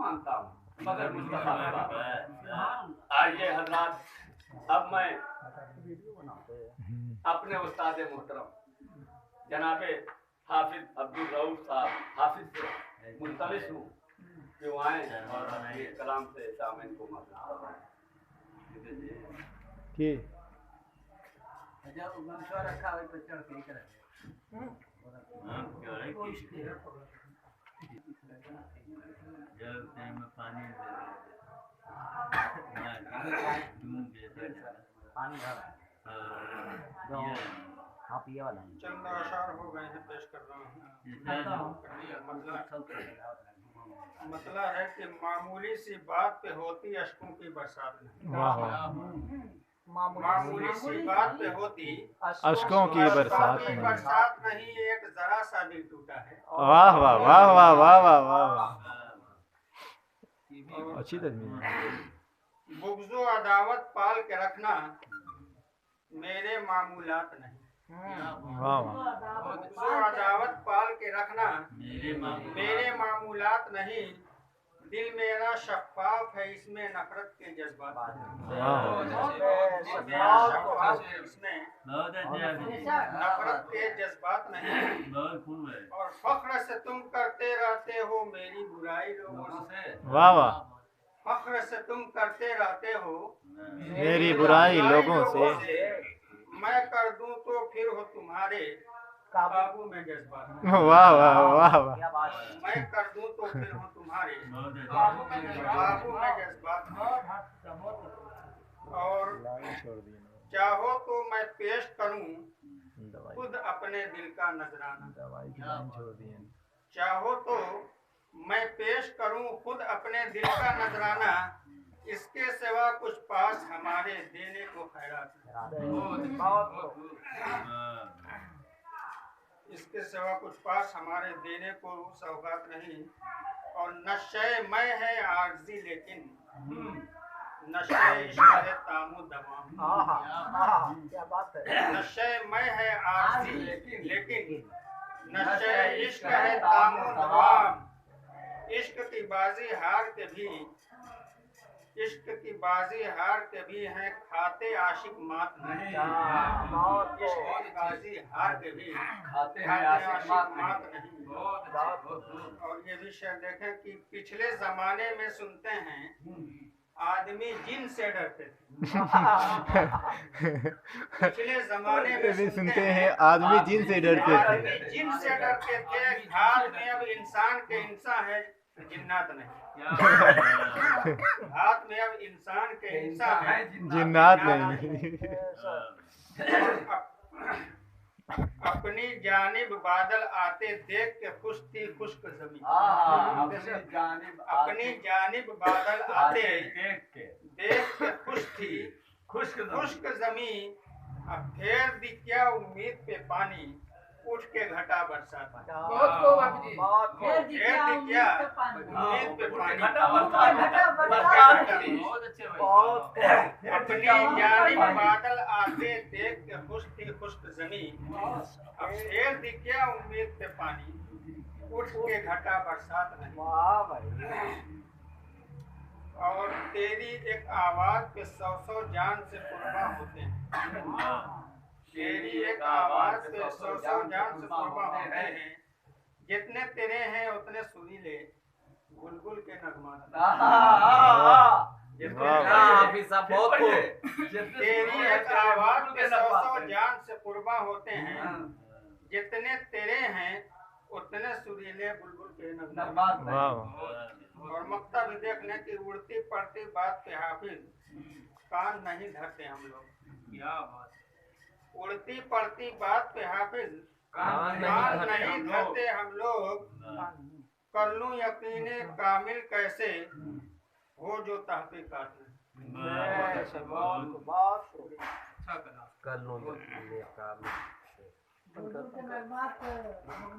मानता हूँ, मगर मुस्तफा आइए हजरात, अब मैं अपने उस्ताद मोहतरम जनाबे हाफिज अब्दुल रऊफ साहब हाफिज से मुल्तमिस हूँ कि वो आए और ये कलाम से सामने को मसला रखा हुआ तो चढ़ के कर पानी आप ये वाला चंद अशार हो गए हैं, पेश कर रहा हूँ। मतलब है कि मामूली सी बात पे होती अश्कों की बरसात नहीं, मामूली सी बात पे होती अश्कों की बरसात नहीं, एक जरा सा दिल टूटा है। वाह वाह वाह वाह वाह वाह वाह, अच्छी तस्वीर। बुग़्ज़ो अदावत पाल के रखना मेरे मामूलात नहीं, बुग़्ज़ो अदावत पाल के रखना मेरे मामूलात नहीं, दिल मेरा शफ़ाफ है इसमें नफरत के जज्बात इसमें नफरत के जज्बात नहीं, और फख्र से तुम करते रहते हो मेरी बुराई लोगों से। वाह वाह, फख्र से तुम करते रहते हो मेरी बुराई लोगों से, मैं कर दूं तो फिर हो तुम्हारे काबू में जज्बात। वाह वाह वाह वाह, मैं कर दूं तो फिर हो तुम्हारे काबू में जज्बात। और चाहो तो मैं पेश करूं खुद अपने दिल का नजराना, चाहो तो मैं पेश करूं खुद अपने दिल का नजराना, इसके सिवा कुछ पास हमारे देने को खैरात, इसके सिवा कुछ पास हमारे देने को सौगात नहीं। और नशे मैं है आर्जी लेकिन नशे इश्क है तामो दवाम, नशे मैं है आर्जी लेकिन नशे इश्क है तामो दवाम, इश्क की बाजी हार के भी, इश्क की बाजी हार के भी हैं खाते आशिक मात नहीं, इश्क की बाजी हार के भी खाते हैं आशिक मात नहीं। और ये भी शेर देखें कि पिछले जमाने में सुनते हैं आदमी जिन से डरते थे, पिछले जमाने में सुनते हैं आदमी जिन से डरते थे, जिन से डरते थे, घात में अब इंसान के इंसान है जिन्नात नहीं, हाथ में अब इंसान के इंसान है जिन्नात नहीं। अपनी जानिब बादल आते देख के खुश थी खुश्क जमीन, अपनी जानिब बादल आते देख के खुश थी खुश्क जमीन, अब फेर दी क्या उम्मीद पे पानी उठ के घटा बरसात, फेर दी क्या उम्मीद पे पानी अपनी जानिब बादल आते देख के खुश थी खुश्क जमीन, अब फेर दी क्या उम्मीद पे पानी उठ के घटा बरसात नहीं। और तेरी एक आवाज पे 100 जान से कुर्बान होते हैं, तेरी एक आवाज पे 100 जान से कुर्बान होते हैं, जितने तेरे हैं उतने सुरीले बुलबुल के नगमात, तेरी एक आवाज पे 100 जान से कुर्बान होते हैं, जितने तेरे हैं उतने सुरीले बुलबुल के नगमात। और मक्ता भी देख लें कि उड़ती पड़ती बात पे हाफिज कान नहीं धरते हम लोग, उड़ती पड़ती बात पे हाफिज कान नहीं धरते हम लोग, कर लूं यकीने कामिल कैसे हो जो तहकीकात में।